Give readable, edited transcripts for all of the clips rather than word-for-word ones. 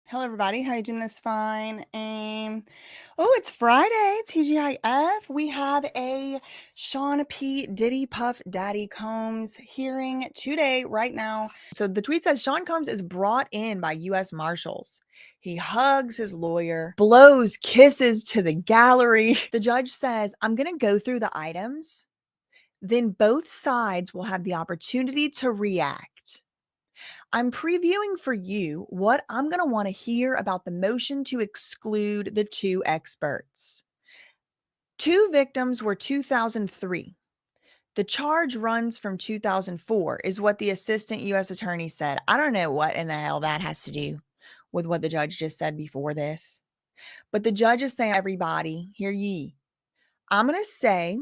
Hello, everybody. How you doing this fine? Oh, it's Friday. TGIF. We have a Sean P. Diddy Puff Daddy Combs hearing today, right now. So the tweet says Sean Combs is brought in by U.S. Marshals. He hugs his lawyer, blows kisses to the gallery. The judge says, I'm going to go through the items. Then both sides will have the opportunity to react. I'm previewing for you what I'm going to want to hear about the motion to exclude the two experts. Two victims were 2003. The charge runs from 2004, is what the assistant U.S. attorney said. I don't know what in the hell that has to do with what the judge just said before this. But the judge is saying, everybody, hear ye. I'm going to say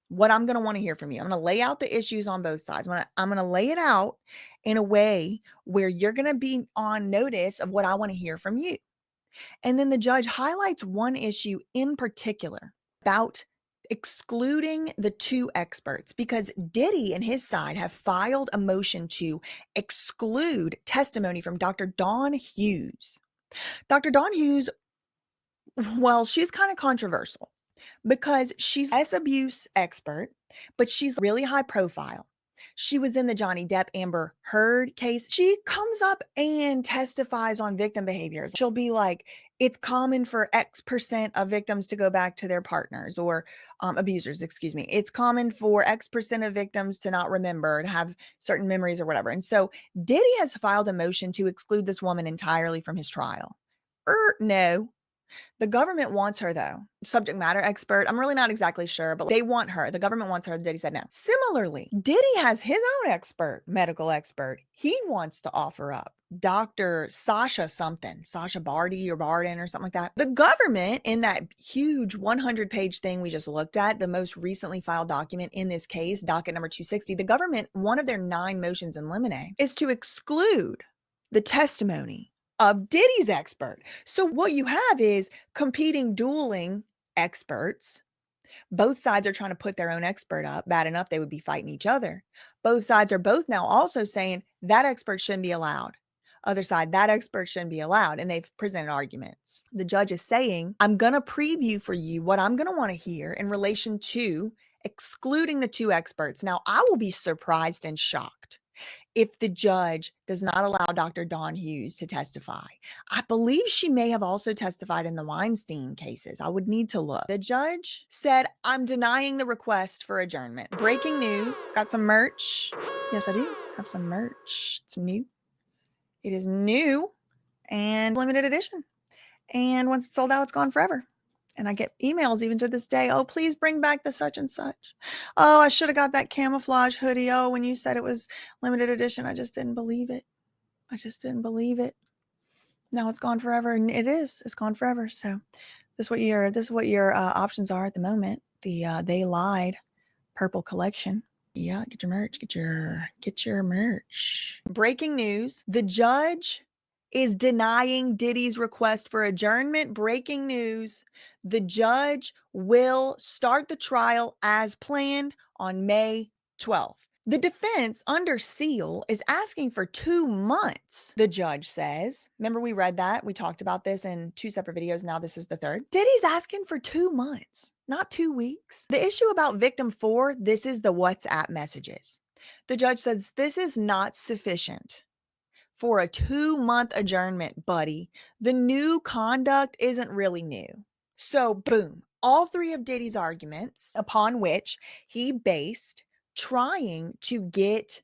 what I'm going to want to hear from you. I'm going to lay out the issues on both sides. I'm going to lay it out in a way where you're going to be on notice of what I want to hear from you. And then the judge highlights one issue in particular about excluding the two experts, because Diddy and his side have filed a motion to exclude testimony from Dr. Dawn Hughes. Dr. Dawn Hughes, well, she's kind of controversial because she's a abuse expert, but she's really high profile. She was in the Johnny Depp Amber Heard case. She comes up and testifies on victim behaviors. She'll be like, it's common for X% of victims to go back to their partners or abusers, excuse me. It's common for X% of victims to not remember, to have certain memories or whatever. And so Diddy has filed a motion to exclude this woman entirely from his trial. No. The government wants her, though. Subject matter expert. I'm really not exactly sure, but they want her. The government wants her. Diddy said no. Similarly, Diddy has his own expert, medical expert. He wants to offer up Dr. Sasha something, Sasha Barty or Barden or something like that. The government, in that huge 100-page thing we just looked at, the most recently filed document in this case, docket number 260, the government, one of their 9 motions in limine is to exclude the testimony of Diddy's expert. So what you have is competing, dueling experts. Both sides are trying to put their own expert up. Bad enough they would be fighting each other. Both sides are both now also saying that expert shouldn't be allowed. Other side, that expert shouldn't be allowed. And they've presented arguments. The judge is saying, I'm going to preview for you what I'm going to want to hear in relation to excluding the two experts. Now, I will be surprised and shocked if the judge does not allow Dr. Dawn Hughes to testify. I believe she may have also testified in the Weinstein cases. I would need to look. The judge said, I'm denying the request for adjournment. Breaking news. Got some merch. Yes, I do have some merch. It's new. It is new and limited edition. And once it's sold out, it's gone forever. And I get emails even to this day. Oh, please bring back the such and such. Oh, I should have got that camouflage hoodie. Oh, when you said it was limited edition, I just didn't believe it. I just didn't believe it. Now it's gone forever, and it is. It's gone forever. So this is what your options are at the moment. The They Lied purple collection. Yeah, get your merch. Get your merch. Breaking news: the judge is denying Diddy's request for adjournment. Breaking news: the judge will start the trial as planned on May 12th. The defense, under seal, is asking for 2 months, the judge says. Remember, we read that? We talked about this in 2 separate videos. Now this is the third. Diddy's asking for 2 months, not 2 weeks. The issue about victim 4, this is the WhatsApp messages. The judge says this is not sufficient for a 2-month adjournment, buddy. The new conduct isn't really new. So, boom, all 3 of Diddy's arguments upon which he based trying to get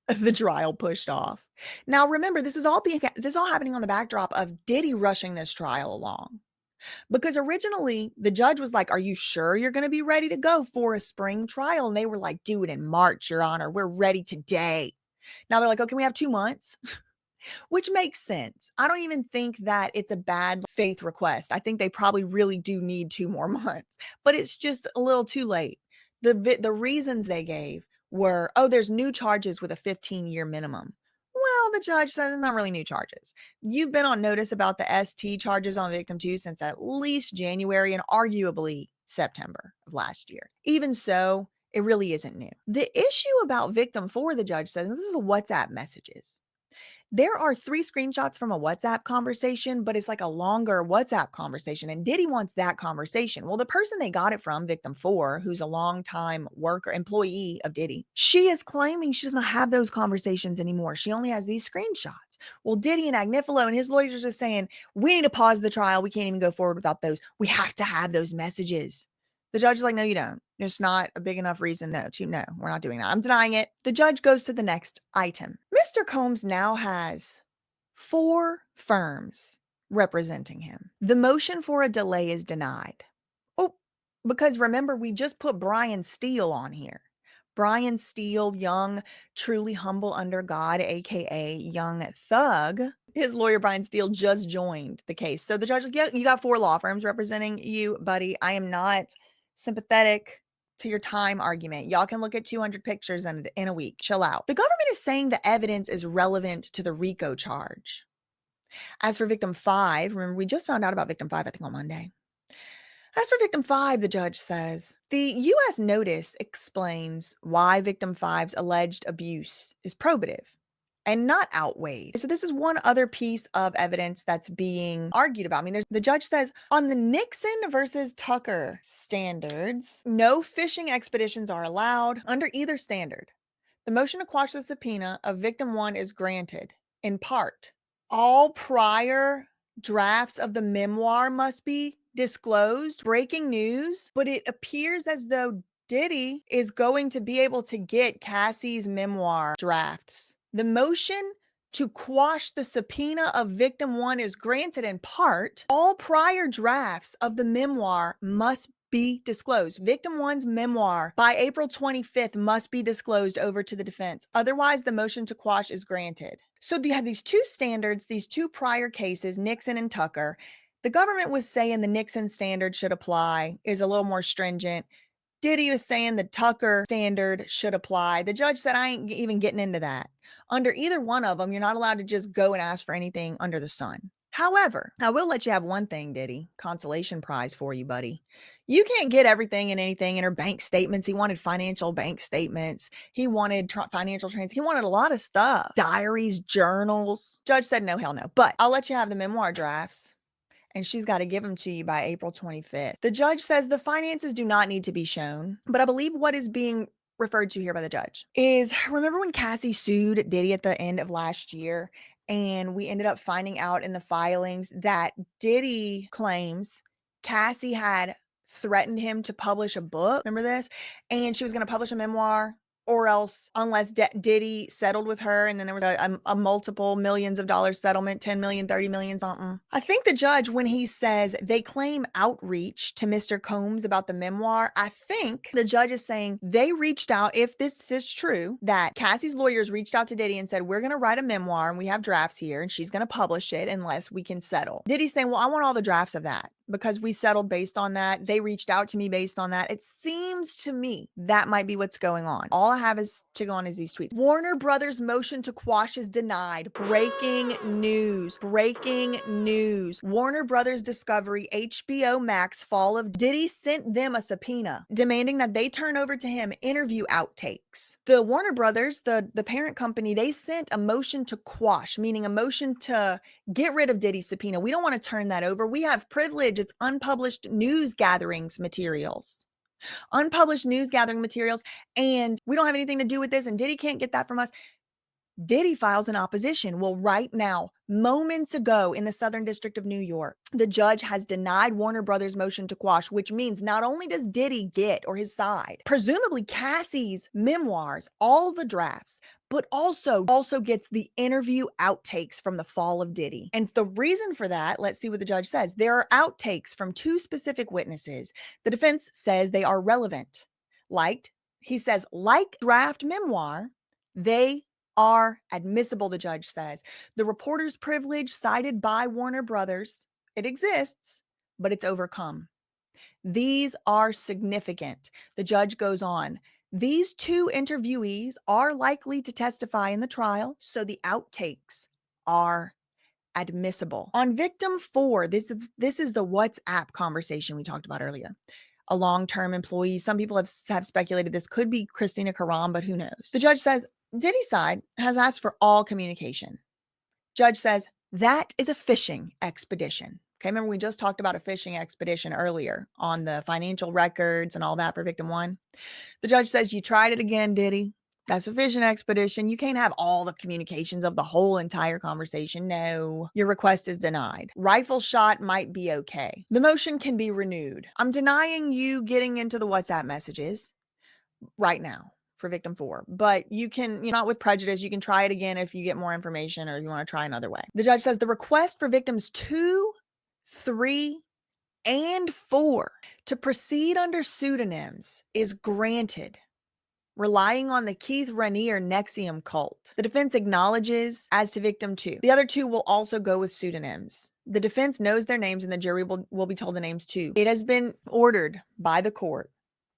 the trial pushed off. Now, remember, this is all happening on the backdrop of Diddy rushing this trial along. Because originally the judge was like, are you sure you're going to be ready to go for a spring trial? And they were like, do it in March, Your Honor. We're ready today. Now they're like, oh, can we have 2 months? Which makes sense. I don't even think that it's a bad faith request. I think they probably really do need 2 more months, but it's just a little too late. The reasons they gave were, oh, there's new charges with a 15-year minimum. Well, the judge said it's not really new charges. You've been on notice about the ST charges on victim 2 since at least January and arguably September of last year. Even so, it really isn't new. The issue about victim 4, the judge said, and this is the WhatsApp messages. There are 3 screenshots from a WhatsApp conversation, but it's like a longer WhatsApp conversation, and Diddy wants that conversation. Well, the person they got it from, victim 4, who's a longtime worker employee of Diddy, she is claiming she doesn't have those conversations anymore. She only has these screenshots. Well, Diddy and Agnifilo and his lawyers are saying, "We need to pause the trial. We can't even go forward without those. We have to have those messages." The judge is like, "No, you don't. It's not a big enough reason. No, we're not doing that. I'm denying it." The judge goes to the next item. Mr. Combs now has 4 firms representing him. The motion for a delay is denied. Oh, because remember, we just put Brian Steele on here. Brian Steele, young, truly humble under God, aka Young Thug. His lawyer, Brian Steele, just joined the case. So the judge, like, yeah, you got 4 law firms representing you, buddy. I am not sympathetic to your time argument. Y'all can look at 200 pictures in a week. Chill out. The government is saying the evidence is relevant to the RICO charge. As for victim 5, remember, we just found out about victim 5, I think, on Monday. As for victim 5, the judge says, the U.S. notice explains why victim 5's alleged abuse is probative and not outweighed. So this is one other piece of evidence that's being argued about. I mean, the judge says on the Nixon versus Tucker standards, no fishing expeditions are allowed under either standard. The motion to quash the subpoena of victim 1 is granted in part. All prior drafts of the memoir must be disclosed. Breaking news, but it appears as though Diddy is going to be able to get Cassie's memoir drafts. The motion to quash the subpoena of victim 1 is granted in part. All prior drafts of the memoir must be disclosed. Victim 1's memoir by April 25th must be disclosed over to the defense. Otherwise, the motion to quash is granted. So you have these 2 standards, these 2 prior cases, Nixon and Tucker. The government was saying the Nixon standard should apply, is a little more stringent. Diddy was saying the Tucker standard should apply. The judge said, I ain't even getting into that. Under either one of them, you're not allowed to just go and ask for anything under the sun. However, I will let you have one thing, Diddy. Consolation prize for you, buddy. You can't get everything and anything in her bank statements. He wanted financial bank statements. He wanted financial trans. He wanted a lot of stuff. Diaries, journals. Judge said, no, hell no. But I'll let you have the memoir drafts, and she's got to give them to you by April 25th. The judge says the finances do not need to be shown, but I believe what is being referred to here by the judge is, remember when Cassie sued Diddy at the end of last year, and we ended up finding out in the filings that Diddy claims Cassie had threatened him to publish a book. Remember this? And she was going to publish a memoir, or else unless Diddy settled with her, and then there was a multiple millions of dollars settlement, 10 million, 30 million, something. I think the judge, when he says they claim outreach to Mr. Combs about the memoir, I think the judge is saying they reached out, if this is true, that Cassie's lawyers reached out to Diddy and said, we're going to write a memoir and we have drafts here and she's going to publish it unless we can settle. Diddy's saying, well, I want all the drafts of that, because we settled based on that. They reached out to me based on that. It seems to me that might be what's going on. All I have is to go on is these tweets. Warner Brothers motion to quash is denied. Breaking news. Breaking news. Warner Brothers Discovery, HBO Max, fall of Diddy sent them a subpoena demanding that they turn over to him interview outtakes. The Warner Brothers, the parent company, they sent a motion to quash, meaning a motion to get rid of Diddy's subpoena. We don't want to turn that over. We have privilege. It's unpublished news gatherings materials. Unpublished news gathering materials, and we don't have anything to do with this, and Diddy can't get that from us. Diddy files an opposition. Well, right now, moments ago in the Southern District of New York, the judge has denied Warner Brothers' motion to quash, which means not only does Diddy get, or his side, presumably Cassie's memoirs, all the drafts, but also gets the interview outtakes from the fall of Diddy. And the reason for that, let's see what the judge says. There are outtakes from 2 specific witnesses. The defense says they are relevant. He says, like draft memoir, they are admissible, the judge says. The reporter's privilege cited by Warner Brothers, it exists, but it's overcome. These are significant. The judge goes on. These 2 interviewees are likely to testify in the trial, so the outtakes are admissible. On victim 4, this is the WhatsApp conversation we talked about earlier. A long-term employee. Some people have speculated this could be Christina Karam, but who knows? The judge says Diddy's side has asked for all communication. Judge says, that is a fishing expedition. Okay, remember we just talked about a fishing expedition earlier on the financial records and all that for victim one. The judge says, you tried it again, Diddy. That's a fishing expedition. You can't have all the communications of the whole entire conversation. No, your request is denied. Rifle shot might be okay. The motion can be renewed. I'm denying you getting into the WhatsApp messages right now for victim 4, but you can, not with prejudice, you can try it again if you get more information or you want to try another way. The judge says the request for victims 2, 3, and 4 to proceed under pseudonyms is granted, relying on the Keith Raniere NXIVM cult. The defense acknowledges as to victim 2. The other 2 will also go with pseudonyms. The defense knows their names and the jury will be told the names too. It has been ordered by the court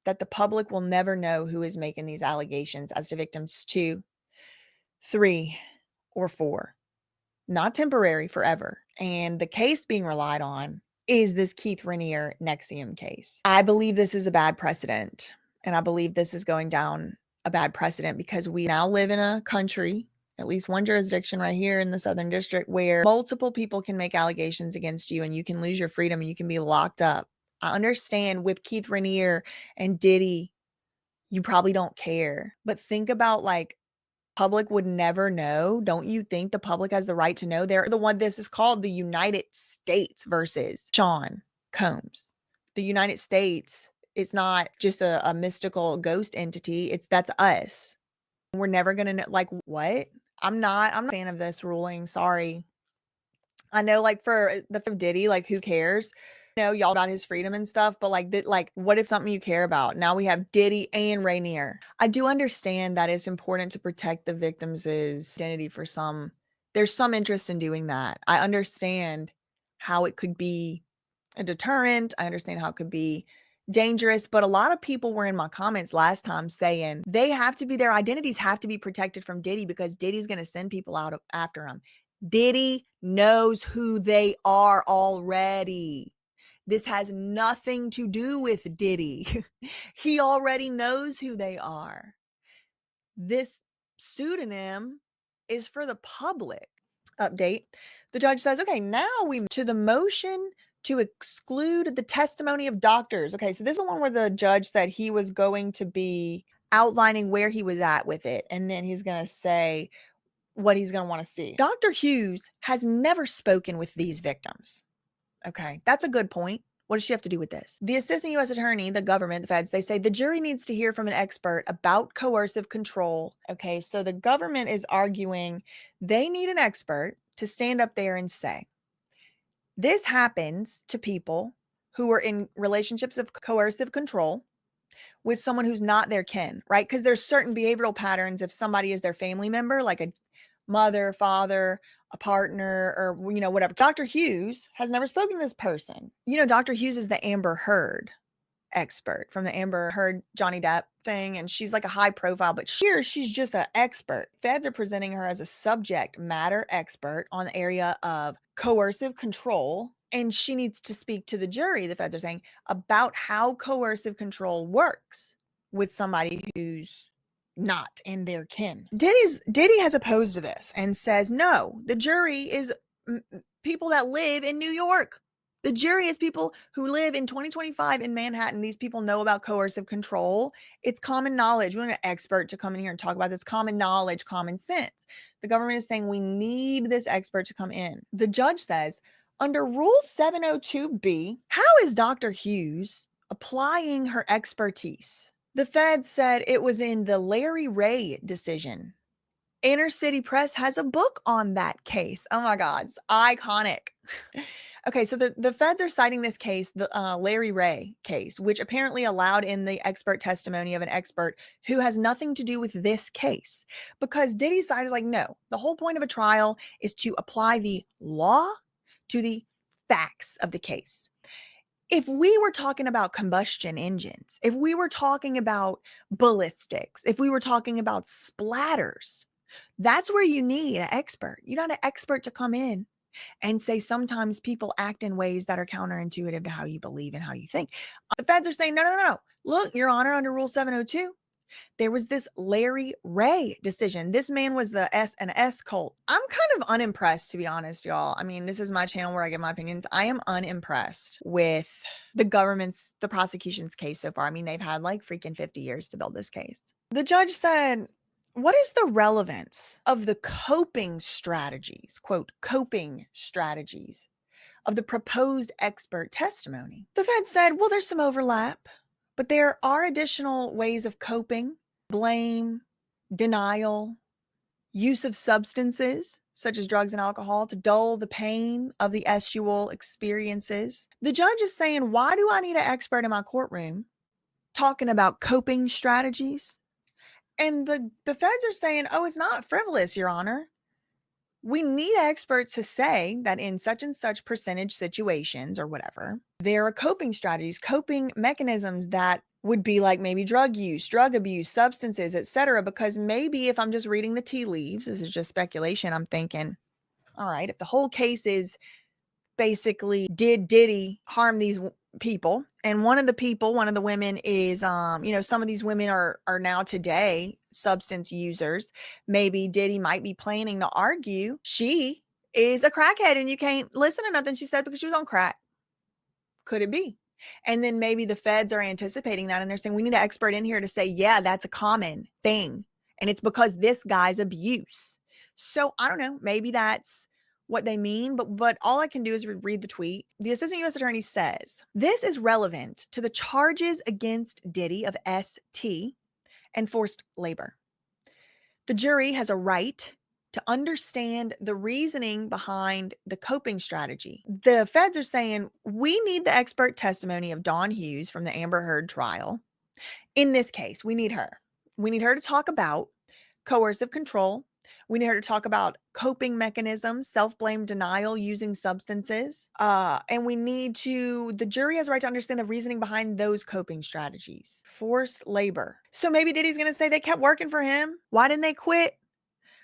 that the public will never know who is making these allegations as to victims 2, 3, or 4. Not temporary, forever. And the case being relied on is this Keith Raniere NXIVM case. I believe this is a bad precedent. And I believe this is going down a bad precedent because we now live in a country, at least one jurisdiction right here in the Southern District, where multiple people can make allegations against you and you can lose your freedom and you can be locked up. I understand with Keith Raniere and Diddy, you probably don't care. But think about public would never know. Don't you think the public has the right to know? They're the one, this is called the United States versus Sean Combs. The United States, it's not just a mystical ghost entity. That's us. We're never going to know, what? I'm not a fan of this ruling. Sorry. I know for the Diddy, who cares? Y'all about his freedom and stuff, but what if something you care about? Now we have Diddy and Raniere. I do understand that it's important to protect the victim's identity for some. There's some interest in doing that. I understand how it could be a deterrent. I understand how it could be dangerous, but a lot of people were in my comments last time saying their identities have to be protected from Diddy because Diddy's going to send people out after him. Diddy knows who they are already. This has nothing to do with Diddy. He already knows who they are. This pseudonym is for the public. Update. The judge says, okay, now we to the motion to exclude the testimony of doctors. Okay, so this is the one where the judge said he was going to be outlining where he was at with it, and then he's going to say what he's going to want to see. Dr. Hughes has never spoken with these victims. Okay, that's a good point. What does she have to do with this? The assistant U.S. attorney, the government, the feds, they say the jury needs to hear from an expert about coercive control. Okay, so the government is arguing they need an expert to stand up there and say, this happens to people who are in relationships of coercive control with someone who's not their kin, right? Because there's certain behavioral patterns if somebody is their family member, like a mother, father, a partner, or whatever. Dr. Hughes has never spoken to this person. Dr. Hughes is the Amber Heard expert from the Amber Heard Johnny Depp thing, and she's a high profile, but here she's just an expert. Feds are presenting her as a subject matter expert on the area of coercive control, and she needs to speak to the jury, the feds are saying, about how coercive control works with somebody who's not in their kin. Diddy has opposed to this and says, no, the jury is people that live in New York. The jury is people who live in 2025 in Manhattan. These people know about coercive control. It's common knowledge. We want an expert to come in here and talk about this. Common knowledge, common sense. The government is saying we need this expert to come in. The judge says, under Rule 702B, how is Dr. Hughes applying her expertise? The Fed said it was in the Larry Ray decision. Inner City Press has a book on that case. Oh my God, it's iconic. Okay, so the feds are citing this case, the Larry Ray case, which apparently allowed in the expert testimony of an expert who has nothing to do with this case. Because Diddy's side is no, the whole point of a trial is to apply the law to the facts of the case. If we were talking about combustion engines, if we were talking about ballistics, if we were talking about splatters, that's where you need an expert. You need an expert to come in and say sometimes people act in ways that are counterintuitive to how you believe and how you think. The feds are saying, no. Look, Your Honor, under Rule 702, There was this Larry Ray decision. This man was the S cult. I'm kind of unimpressed, to be honest, y'all. I mean, this is my channel where I give my opinions. I am unimpressed with the prosecution's case so far. I mean, they've had like freaking 50 years to build this case. The judge said, what is the relevance of the coping strategies, quote, coping strategies of the proposed expert testimony? The Fed said, well, there's some overlap, but there are additional ways of coping: blame, denial, use of substances such as drugs and alcohol to dull the pain of the SUL experiences. The judge is saying, why do I need an expert in my courtroom talking about coping strategies? And the feds are saying, oh, it's not frivolous, Your Honor. We need experts to say that in such and such percentage situations or whatever, there are coping strategies, coping mechanisms that would be like maybe drug use, drug abuse, substances, etc. Because maybe if I'm just reading the tea leaves, this is just speculation, I'm thinking, all right, if the whole case is basically, did Diddy harm these people? And one of the women is, some of these women are now today substance users. Maybe Diddy might be planning to argue she is a crackhead and you can't listen to nothing she said because she was on crack. Could it be? And then maybe the feds are anticipating that and they're saying, we need an expert in here to say, yeah, that's a common thing. And it's because this guy's abuse. So I don't know, maybe that's what they mean, but all I can do is read the tweet. The assistant U.S. attorney says, this is relevant to the charges against Diddy of ST and forced labor. The jury has a right to understand the reasoning behind the coping strategy. The feds are saying, we need the expert testimony of Dawn Hughes from the Amber Heard trial. In this case, we need her. We need her to talk about coercive control. We need her to talk about coping mechanisms, self-blame, denial, using substances. And the jury has a right to understand the reasoning behind those coping strategies. Forced labor. So maybe Diddy's going to say they kept working for him. Why didn't they quit?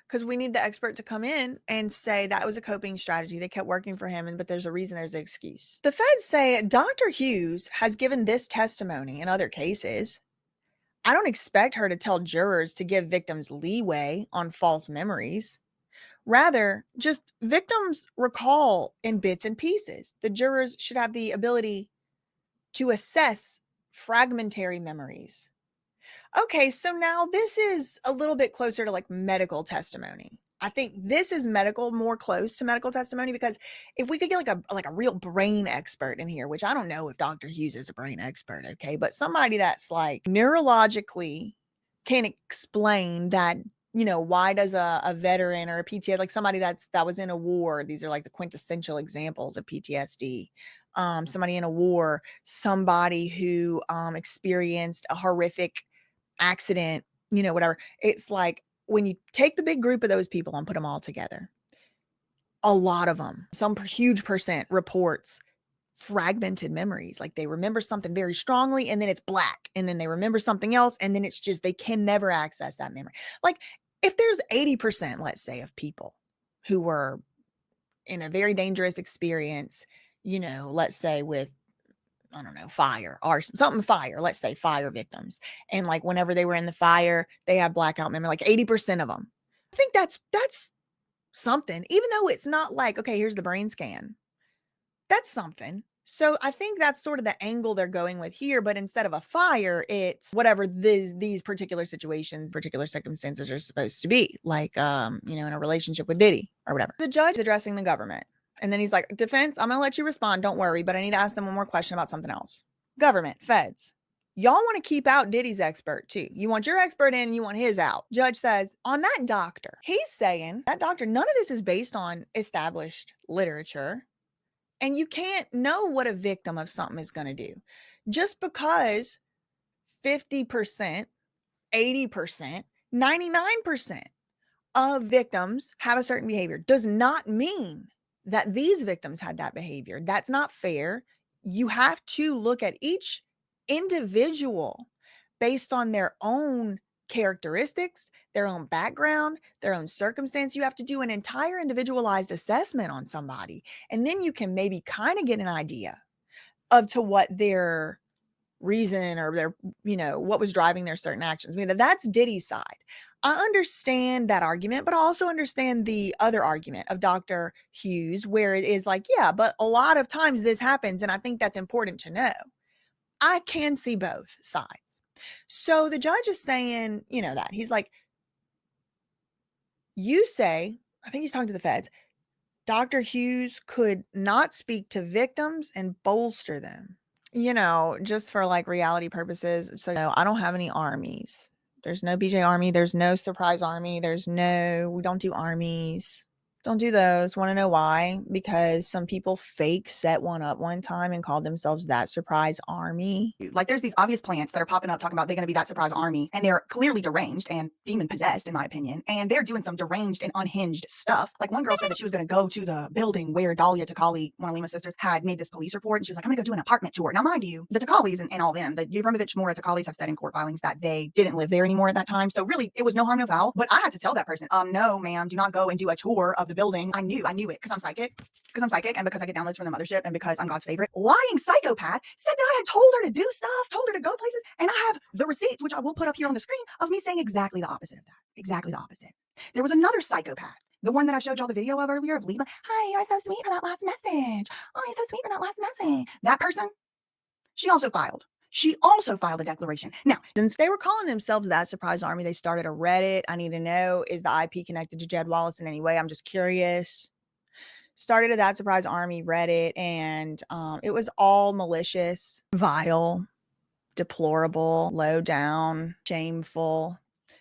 Because we need the expert to come in and say that was a coping strategy. They kept working for him, but there's a reason, there's an excuse. The feds say Dr. Hughes has given this testimony in other cases. I don't expect her to tell jurors to give victims leeway on false memories. Rather, just victims recall in bits and pieces. The jurors should have the ability to assess fragmentary memories. Okay, so now this is a little bit closer to like medical testimony. I think this is more close to medical testimony, because if we could get like a real brain expert in here, which I don't know if Dr. Hughes is a brain expert, okay, but somebody that's like neurologically can explain that, why does a veteran or a PTSD, like somebody that was in a war, these are like the quintessential examples of PTSD. Somebody in a war, somebody who experienced a horrific accident, whatever. It's like when you take the big group of those people and put them all together, a lot of them, some huge percent, reports fragmented memories. Like they remember something very strongly and then it's black, and then they remember something else and then it's just, they can never access that memory. Like if there's 80%, let's say, of people who were in a very dangerous experience, let's say with, I don't know, fire or something, let's say fire victims. And like whenever they were in the fire, they have blackout memory, like 80% of them. I think that's something, even though it's not like, okay, here's the brain scan. That's something. So I think that's sort of the angle they're going with here. But instead of a fire, it's whatever these particular situations, particular circumstances are supposed to be, like, in a relationship with Diddy or whatever. The judge is addressing the government. And then he's like, defense, I'm going to let you respond. Don't worry. But I need to ask them one more question about something else. Government, feds, y'all want to keep out Diddy's expert too. You want your expert in, you want his out. Judge says, on that doctor, he's saying that doctor, none of this is based on established literature. And you can't know what a victim of something is going to do. Just because 50%, 80%, 99% of victims have a certain behavior does not mean that these victims had that behavior. That's not fair. You have to look at each individual based on their own characteristics, their own background, their own circumstance. You have to do an entire individualized assessment on somebody. And then you can maybe kind of get an idea of to what their reason or their, what was driving their certain actions. I mean, that's Diddy's side. I understand that argument, but I also understand the other argument of Dr. Hughes, where it is like, yeah, but a lot of times this happens, and I think that's important to know. I can see both sides. So the judge is saying, that he's like, you say, I think he's talking to the feds, Dr. Hughes could not speak to victims and bolster them, just for like reality purposes. So no, I don't have any armies. There's no BJ Army. There's no Surprise Army. We don't do armies. Don't do those. Want to know why? Because some people fake set one up one time and called themselves That Surprise Army. Like, there's these obvious plants that are popping up talking about they're going to be That Surprise Army, and they're clearly deranged and demon possessed, in my opinion, and they're doing some deranged and unhinged stuff. Like, one girl said that she was going to go to the building where Dahlia Takali, one of Lima's sisters, had made this police report, and she was like, I'm going to go do an apartment tour. Now, mind you, the Takalis and all them, the Yevremovich Mora Takalis have said in court filings that they didn't live there anymore at that time. So really, it was no harm, no foul. But I had to tell that person, no, ma'am, do not go and do a tour of the building. I knew it because I'm psychic, and because I get downloads from the mothership, and because I'm God's favorite. Lying psychopath said that I had told her to do stuff, told her to go places, and I have the receipts, which I will put up here on the screen, of me saying exactly the opposite of that. Exactly the opposite. There was another psychopath, the one that I showed y'all the video of earlier of Lima. Hi, you're so sweet for that last message. Oh, you're so sweet for that last message. That person, she also filed a declaration. Now, since they were calling themselves That Surprise Army, they started a Reddit. I need to know, is the IP connected to Jed Wallace in any way? I'm just curious. Started a That Surprise Army Reddit, and it was all malicious, vile, deplorable, low down, shameful.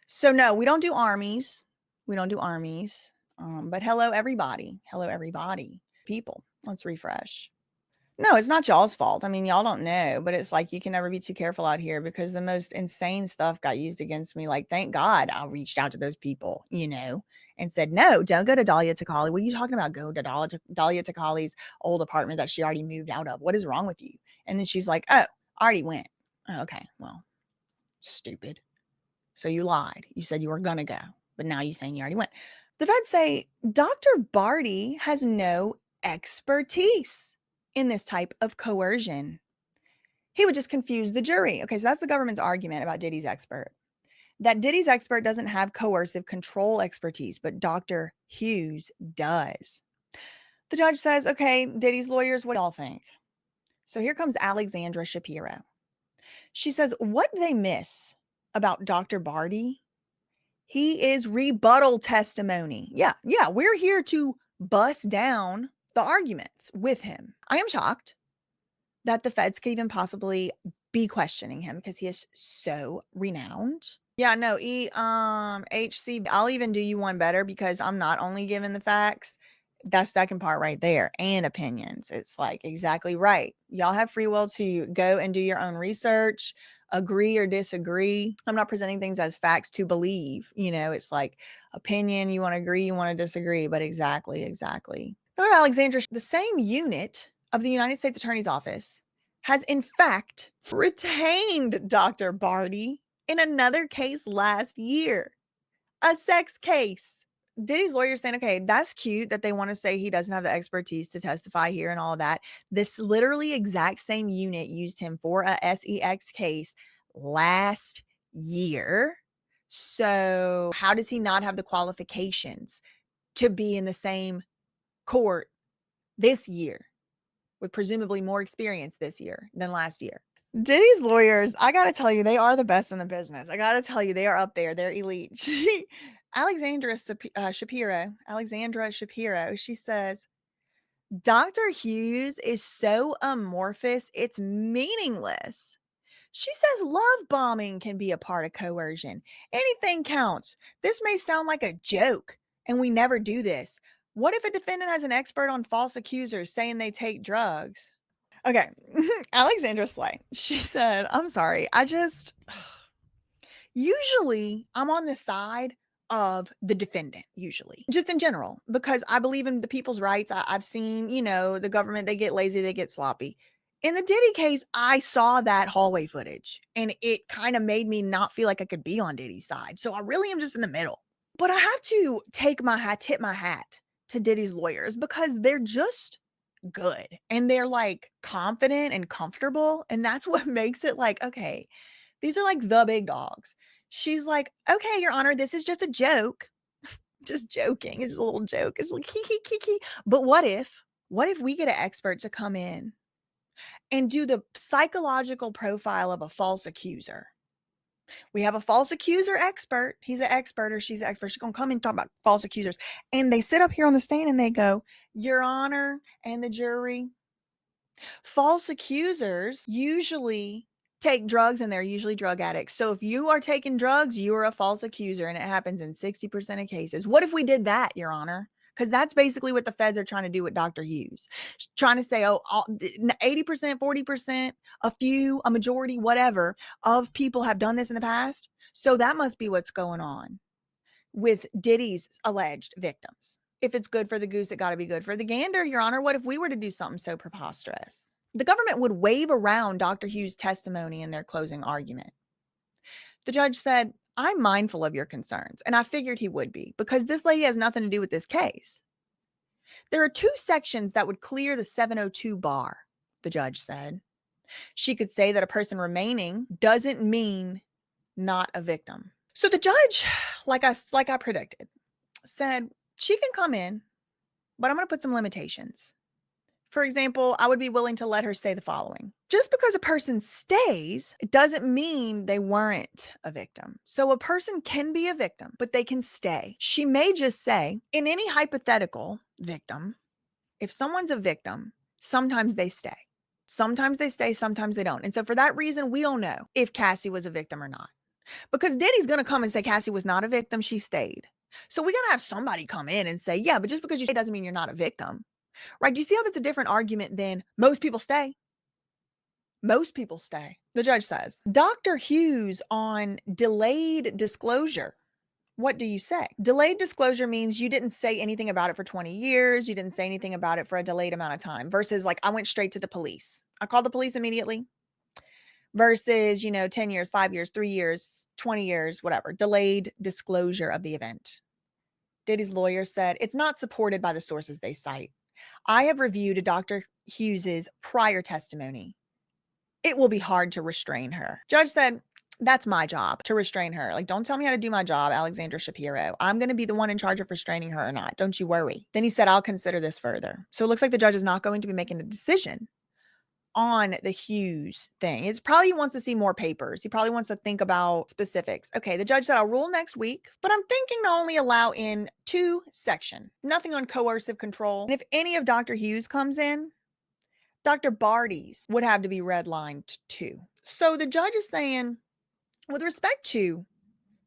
So no, we don't do armies. But hello, everybody. People, let's refresh. No, it's not y'all's fault. I mean, y'all don't know, but it's like you can never be too careful out here because the most insane stuff got used against me. Like, thank God I reached out to those people, and said, no, don't go to Dahlia Takali. What are you talking about? Go to Dahlia Takali's old apartment that she already moved out of. What is wrong with you? And then she's like, oh, I already went. Oh, okay, well, stupid. So you lied. You said you were going to go, but now you're saying you already went. The feds say Dr. Barty has no expertise in this type of coercion. He would just confuse the jury. Okay, so that's the government's argument about Diddy's expert. That Diddy's expert doesn't have coercive control expertise, but Dr. Hughes does. The judge says, okay, Diddy's lawyers, what do y'all think? So here comes Alexandra Shapiro. She says, what they miss about Dr. Barty, he is rebuttal testimony. Yeah, we're here to bust down the arguments with him. I am shocked that the feds could even possibly be questioning him because he is so renowned. Yeah, no, HC, I'll even do you one better because I'm not only giving the facts, that second part right there, and opinions. It's like exactly right. Y'all have free will to go and do your own research, agree or disagree. I'm not presenting things as facts to believe. It's like opinion, you want to agree, you want to disagree, but exactly. Dr. Alexandra, the same unit of the United States Attorney's Office has in fact retained Dr. Barty in another case last year, a sex case. Diddy's lawyer saying, okay, that's cute that they want to say he doesn't have the expertise to testify here and all of that. This literally exact same unit used him for a SEX case last year. So how does he not have the qualifications to be in the same court this year with presumably more experience this year than last year? Diddy's lawyers, I got to tell you, they are the best in the business. I got to tell you, they are up there. They're elite. Alexandra Shapiro, she says, Dr. Hughes is so amorphous, it's meaningless. She says love bombing can be a part of coercion. Anything counts. This may sound like a joke, and we never do this. What if a defendant has an expert on false accusers saying they take drugs? Okay, Alexandra Slay, she said, I'm sorry, usually I'm on the side of the defendant, usually, just in general, because I believe in the people's rights. I've seen, the government, they get lazy, they get sloppy. In the Diddy case, I saw that hallway footage, and it kind of made me not feel like I could be on Diddy's side. So I really am just in the middle. But I have to tip my hat to Diddy's lawyers because they're just good. And they're like confident and comfortable. And that's what makes it like, okay, these are like the big dogs. She's like, okay, Your Honor, this is just a joke. Just joking. It's a little joke. It's like, hee. But what if we get an expert to come in and do the psychological profile of a false accuser? We have a false accuser expert. He's an expert or she's an expert. She's going to come and talk about false accusers. And they sit up here on the stand and they go, Your Honor, and the jury, false accusers usually take drugs and they're usually drug addicts. So if you are taking drugs, you are a false accuser and it happens in 60% of cases. What if we did that, Your Honor? Because that's basically what the feds are trying to do with Dr. Hughes. Trying to say, oh, 80%, 40%, a few, a majority, whatever, of people have done this in the past. So that must be what's going on with Diddy's alleged victims. If it's good for the goose, it got to be good for the gander, Your Honor. What if we were to do something so preposterous? The government would wave around Dr. Hughes' testimony in their closing argument. The judge said, I'm mindful of your concerns, and I figured he would be, because this lady has nothing to do with this case. There are 2 sections that would clear the 702 bar, the judge said. She could say that a person remaining doesn't mean not a victim. So the judge, like I predicted, said she can come in, but I'm going to put some limitations. For example, I would be willing to let her say the following. Just because a person stays, it doesn't mean they weren't a victim. So a person can be a victim, but they can stay. She may just say, in any hypothetical victim, if someone's a victim, sometimes they stay. Sometimes they stay, sometimes they don't. And so for that reason, we don't know if Cassie was a victim or not. Because Diddy's going to come and say Cassie was not a victim, she stayed. So we got to have somebody come in and say, yeah, but just because you stay doesn't mean you're not a victim. Right? Do you see how that's a different argument than most people stay? Most people stay. The judge says, Dr. Hughes on delayed disclosure. What do you say? Delayed disclosure means you didn't say anything about it for 20 years. You didn't say anything about it for a delayed amount of time versus like I went straight to the police. I called the police immediately versus, 10 years, 5 years, 3 years, 20 years, whatever. Delayed disclosure of the event. Diddy's lawyer said it's not supported by the sources they cite. I have reviewed Dr. Hughes's prior testimony. It will be hard to restrain her. Judge said, that's my job to restrain her. Like, don't tell me how to do my job, Alexandra Shapiro. I'm going to be the one in charge of restraining her or not. Don't you worry. Then he said, I'll consider this further. So it looks like the judge is not going to be making a decision on the Hughes thing. It's probably he wants to see more papers. He probably wants to think about specifics. Okay, the judge said I'll rule next week, but I'm thinking to only allow in 2 sections. Nothing on coercive control. And if any of Dr. Hughes comes in, Dr. Barty's would have to be redlined too. So the judge is saying, with respect to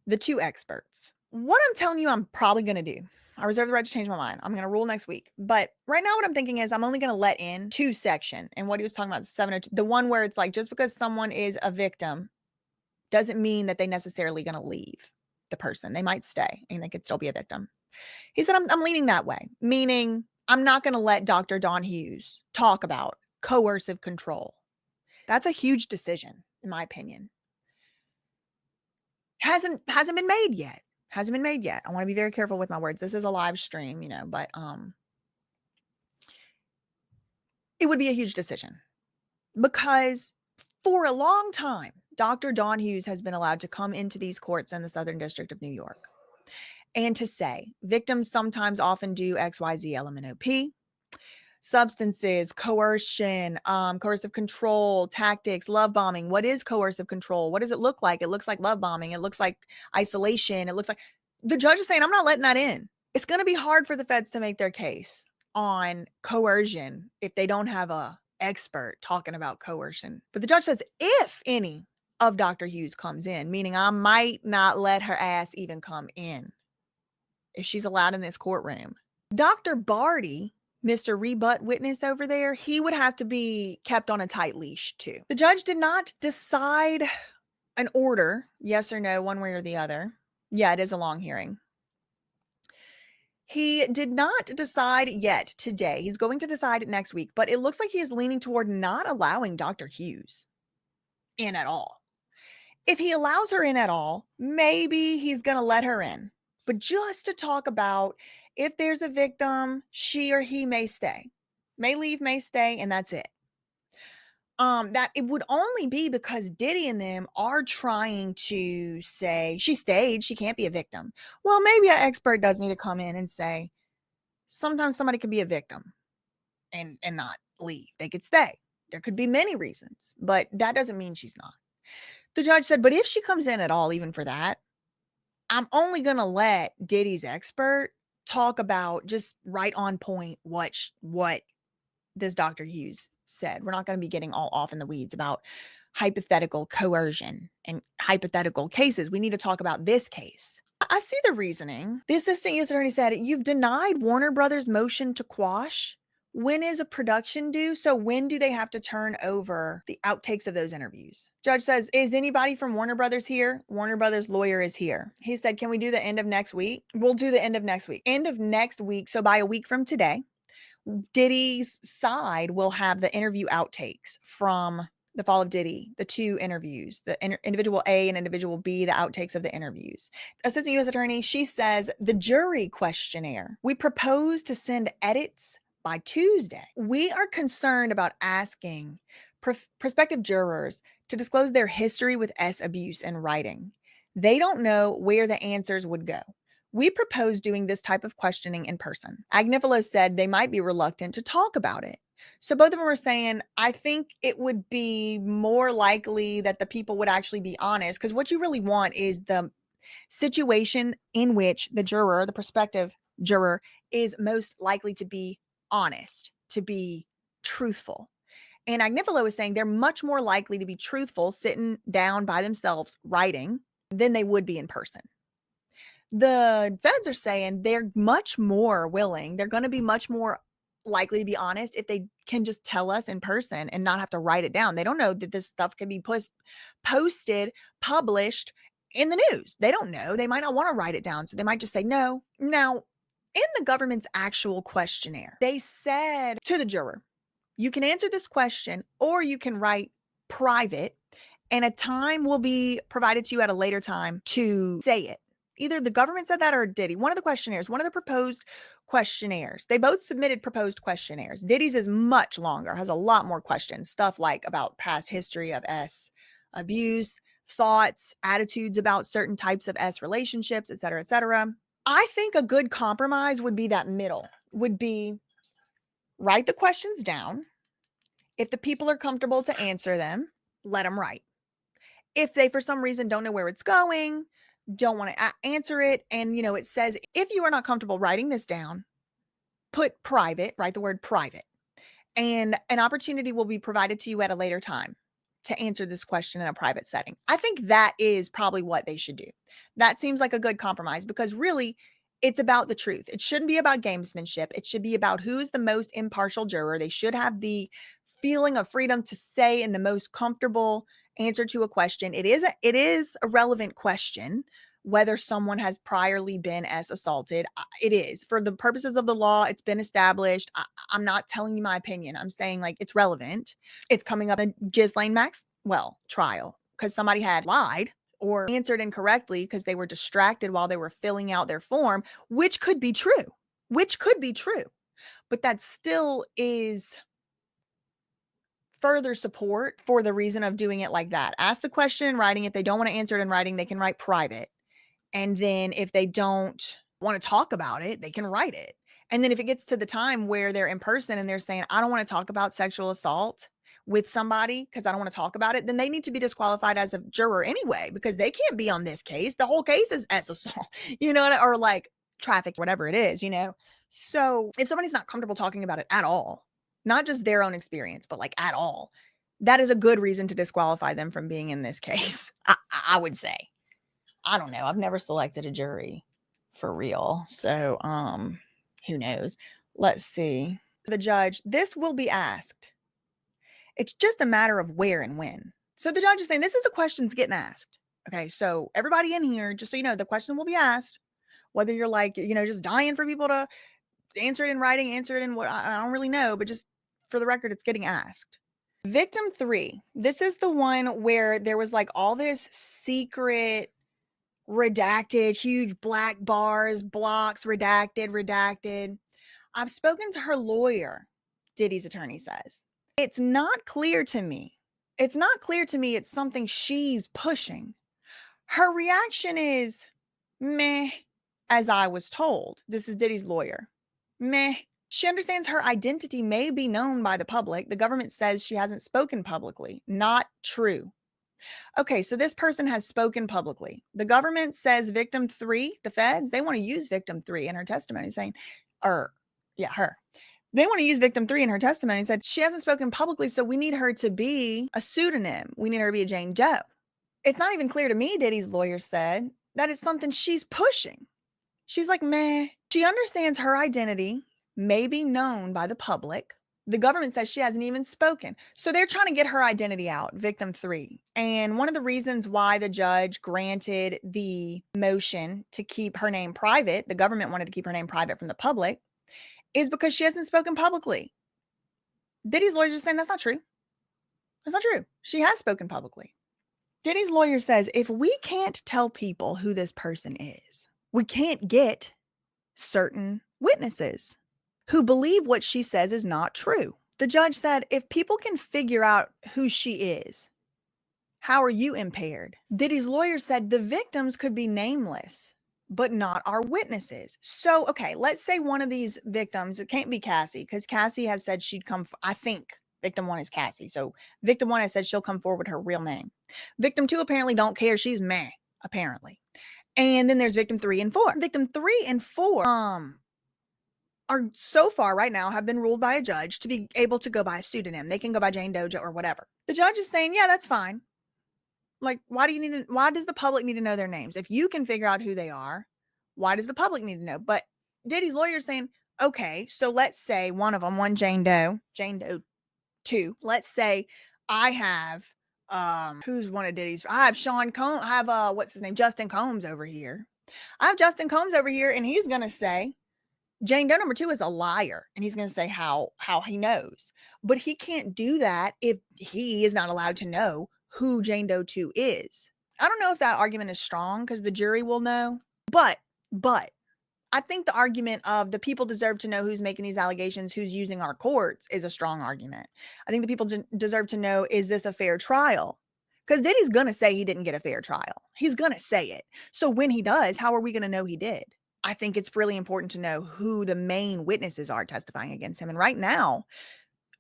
the 2 experts, what I'm telling you I'm probably going to do, I reserve the right to change my mind. I'm going to rule next week. But right now what I'm thinking is I'm only going to let in 2 section. And what he was talking about, 702, the one where it's like, just because someone is a victim doesn't mean that they necessarily going to leave the person. They might stay and they could still be a victim. He said, I'm leaning that way, meaning I'm not going to let Dr. Don Hughes talk about coercive control. That's a huge decision, in my opinion. Hasn't been made yet. Hasn't been made yet. I want to be very careful with my words. This is a live stream, but it would be a huge decision because for a long time, Dr. Don Hughes has been allowed to come into these courts in the Southern District of New York and to say victims sometimes often do XYZ LMNOP, substances, coercion, coercive control, tactics, love bombing. What is coercive control? What does it look like? It looks like love bombing. It looks like isolation. It looks like the judge is saying, I'm not letting that in. It's going to be hard for the feds to make their case on coercion if they don't have a expert talking about coercion. But the judge says, if any of Dr. Hughes comes in, meaning I might not let her ass even come in if she's allowed in this courtroom. Dr. Barty, Mr. Rebut witness over there, he would have to be kept on a tight leash too. The judge did not decide an order, yes or no, one way or the other. Yeah, it is a long hearing. He did not decide yet today. He's going to decide it next week, but it looks like he is leaning toward not allowing Dr. Hughes in at all. If he allows her in at all, maybe he's going to let her in. But just to talk about if there's a victim, she or he may stay. May leave, may stay, and that's it. That it would only be because Diddy and them are trying to say she stayed, she can't be a victim. Well, maybe an expert does need to come in and say sometimes somebody can be a victim and not leave. They could stay. There could be many reasons, but that doesn't mean she's not. The judge said, but if she comes in at all, even for that, I'm only going to let Diddy's expert talk about just right on point what this Dr. Hughes said. We're not going to be getting all off in the weeds about hypothetical coercion and hypothetical cases. We need to talk about this case. I see the reasoning. The assistant U.S. attorney said, you've denied Warner Brothers' motion to quash. When is a production due? So when do they have to turn over the outtakes of those interviews? Judge says, is anybody from Warner Brothers here? Warner Brothers lawyer is here. He said, can we do the end of next week? We'll do the end of next week. End of next week. So by a week from today, Diddy's side will have the interview outtakes from the fall of Diddy, the two interviews, the individual A and individual B, the outtakes of the interviews. Assistant U.S. attorney, she says, the jury questionnaire, we propose to send edits by Tuesday. We are concerned about asking prospective jurors to disclose their history with S abuse in writing. They don't know where the answers would go. We propose doing this type of questioning in person. Agnifilo said they might be reluctant to talk about it. So both of them are saying, I think it would be more likely that the people would actually be honest, because what you really want is the situation in which the juror, the prospective juror, is most likely to be honest, to be truthful. And Agnifilo is saying they're much more likely to be truthful sitting down by themselves writing than they would be in person. The feds are saying they're much more willing. They're going to be much more likely to be honest if they can just tell us in person and not have to write it down. They don't know that this stuff can be posted, published in the news. They don't know. They might not want to write it down. So they might just say no. Now, in the government's actual questionnaire, they said to the juror, you can answer this question or you can write private and a time will be provided to you at a later time to say it. Either the government said that or Diddy. One of the questionnaires, one of the proposed questionnaires. They both submitted proposed questionnaires. Diddy's is much longer, has a lot more questions, stuff like about past history of S abuse, thoughts, attitudes about certain types of S relationships, et cetera, et cetera. I think a good compromise would be that middle, would be write the questions down. If the people are comfortable to answer them, let them write. If they, for some reason, don't know where it's going, don't want to answer it, and, it says, if you are not comfortable writing this down, put private, write the word private, and an opportunity will be provided to you at a later time to answer this question in a private setting. I think that is probably what they should do. That seems like a good compromise because really it's about the truth. It shouldn't be about gamesmanship. It should be about who's the most impartial juror. They should have the feeling of freedom to say in the most comfortable answer to a question. It is a relevant question whether someone has priorly been as assaulted. It is. For the purposes of the law, it's been established. I'm not telling you my opinion. I'm saying it's relevant. It's coming up in Ghislaine Maxwell trial because somebody had lied or answered incorrectly because they were distracted while they were filling out their form, which could be true, but that still is further support for the reason of doing it like that. Ask the question in writing. If they don't want to answer it in writing, they can write private. And then if they don't want to talk about it, they can write it. And then if it gets to the time where they're in person and they're saying, I don't want to talk about sexual assault with somebody because I don't want to talk about it, then they need to be disqualified as a juror anyway, because they can't be on this case. The whole case is as assault, or traffic, whatever it is, So if somebody's not comfortable talking about it at all, not just their own experience, but at all, that is a good reason to disqualify them from being in this case. I would say. I don't know. I've never selected a jury for real. So, who knows? Let's see. The judge, this will be asked. It's just a matter of where and when. So the judge is saying this is a question's getting asked. Okay. So everybody in here, just so you know, the question will be asked, whether you're just dying for people to answer it in writing, answer it in what I don't really know, but just for the record, it's getting asked. Victim 3. This is the one where there was all this secret redacted, huge black bars, blocks, redacted. I've spoken to her lawyer Diddy's attorney says. It's not clear to me. It's not clear to me it's something she's pushing. Her reaction is, meh, as I was told. This is Diddy's lawyer. Meh. She understands her identity may be known by the public. The government says she hasn't spoken publicly. Not true. Okay, so this person has spoken publicly. The government says victim 3, the feds, they want to use victim 3 in her testimony saying, her. They want to use victim 3 in her testimony and said she hasn't spoken publicly, so we need her to be a pseudonym. We need her to be a Jane Doe. It's not even clear to me, Diddy's lawyer said, that it's something she's pushing. She's like, meh. She understands her identity may be known by the public. The government says she hasn't even spoken. So they're trying to get her identity out, victim 3. And one of the reasons why the judge granted the motion to keep her name private, the government wanted to keep her name private from the public, is because she hasn't spoken publicly. Diddy's lawyer is saying that's not true. That's not true. She has spoken publicly. Diddy's lawyer says if we can't tell people who this person is, we can't get certain witnesses who believe what she says is not true. The judge said, if people can figure out who she is, how are you impaired? Diddy's lawyer said the victims could be nameless, but not our witnesses. So, okay, let's say one of these victims, it can't be Cassie, because Cassie has said she'd come, I think victim 1 is Cassie. So victim 1 has said she'll come forward with her real name. Victim 2 apparently don't care. She's meh, apparently. And then there's victim 3 and 4. Victim 3 and 4 are so far right now have been ruled by a judge to be able to go by a pseudonym. They can go by Jane Doe or whatever. The judge is saying, yeah, that's fine. Like, why does the public need to know their names? If you can figure out who they are, why does the public need to know? But Diddy's lawyer is saying, okay, so let's say one of them, one Jane Doe 2. Let's say I have, who's one of Diddy's? I have Sean Combs. I have, what's his name? Justin Combs over here. I have Justin Combs over here, and he's going to say, Jane Doe number 2 is a liar, and he's going to say how he knows. But he can't do that if he is not allowed to know who Jane Doe 2 is. I don't know if that argument is strong because the jury will know. But I think the argument of the people deserve to know who's making these allegations, who's using our courts, is a strong argument. I think the people deserve to know, is this a fair trial? Because Diddy's going to say he didn't get a fair trial. He's going to say it. So when he does, how are we going to know he did? I think it's really important to know who the main witnesses are testifying against him. And right now,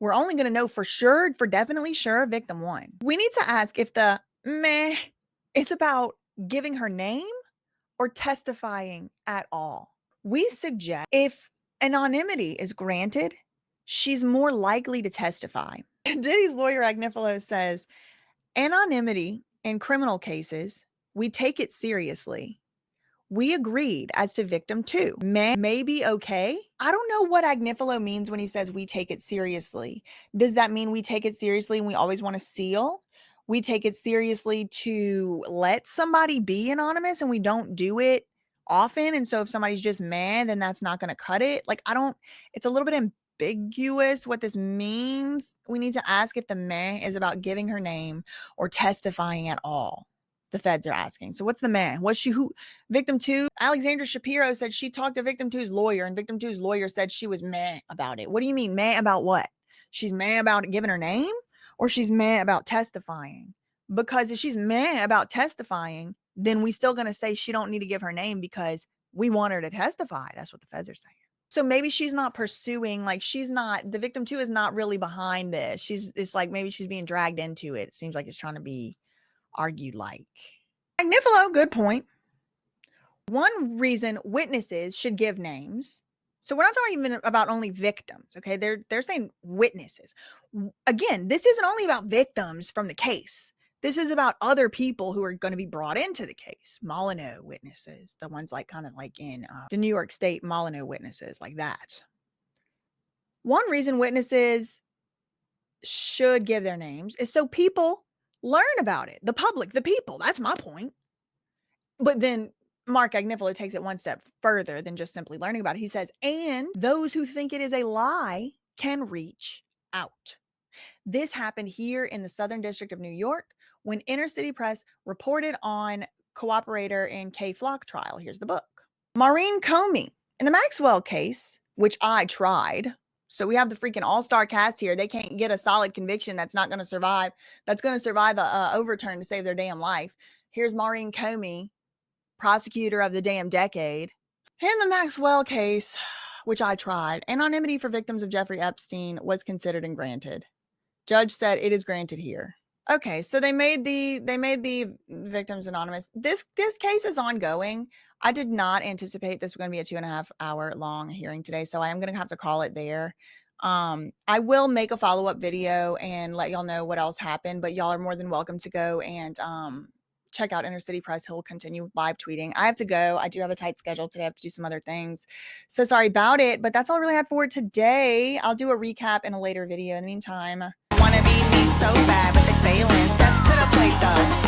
we're only going to know for sure, for definitely sure, victim 1. We need to ask if the meh is about giving her name or testifying at all. We suggest if anonymity is granted, she's more likely to testify. Diddy's lawyer, Agnifilo, says, anonymity in criminal cases, we take it seriously. We agreed as to victim 2. May be okay. I don't know what Agnifilo means when he says we take it seriously. Does that mean we take it seriously and we always want to seal? We take it seriously to let somebody be anonymous and we don't do it often. And so if somebody's just mad, then that's not going to cut it. Like, it's a little bit ambiguous what this means. We need to ask if the meh is about giving her name or testifying at all. The feds are asking. So what's the man? Victim 2, Alexandra Shapiro said she talked to victim 2's lawyer, and victim 2's lawyer said she was meh about it. What do you mean meh about what? She's meh about giving her name, or she's meh about testifying? Because if she's meh about testifying, then we still going to say she don't need to give her name because we want her to testify. That's what the feds are saying. So maybe she's not pursuing, like the victim 2 is not really behind this. It's like maybe she's being dragged into it. It seems like it's trying to be argued like. Agnifilo, good point. One reason witnesses should give names. So we're not talking even about only victims, okay? They're saying witnesses. Again, this isn't only about victims from the case. This is about other people who are going to be brought into the case. Molyneux witnesses, the ones like kind of like in the New York State Molyneux witnesses, like that. One reason witnesses should give their names is so people learn about it. The public, the people. That's my point. But then Mark Agnifilo takes it one step further than just simply learning about it. He says, and those who think it is a lie can reach out. This happened here in the Southern District of New York when Inner City Press reported on cooperator in K. Flock trial. Here's the book. Maureen Comey, in the Maxwell case, which I tried, So we have the freaking all-star cast here. They can't get a solid conviction that's not going to survive. That's going to survive a overturn to save their damn life. Here's Maureen Comey, prosecutor of the damn decade. In the Maxwell case, which I tried, anonymity for victims of Jeffrey Epstein was considered and granted. Judge said it is granted here. Okay, so they made the victims anonymous. This case is ongoing. I did not anticipate this was going to be a 2.5 hour long hearing today, so I am going to have to call it there. I will make a follow-up video and let y'all know what else happened, but y'all are more than welcome to go and check out Inner City Press. He'll continue live tweeting. I have to go. I do have a tight schedule today. I have to do some other things. So sorry about it, but that's all I really had for today. I'll do a recap in a later video. In the meantime, wanna be me so bad, but they failing. Step to the plate though.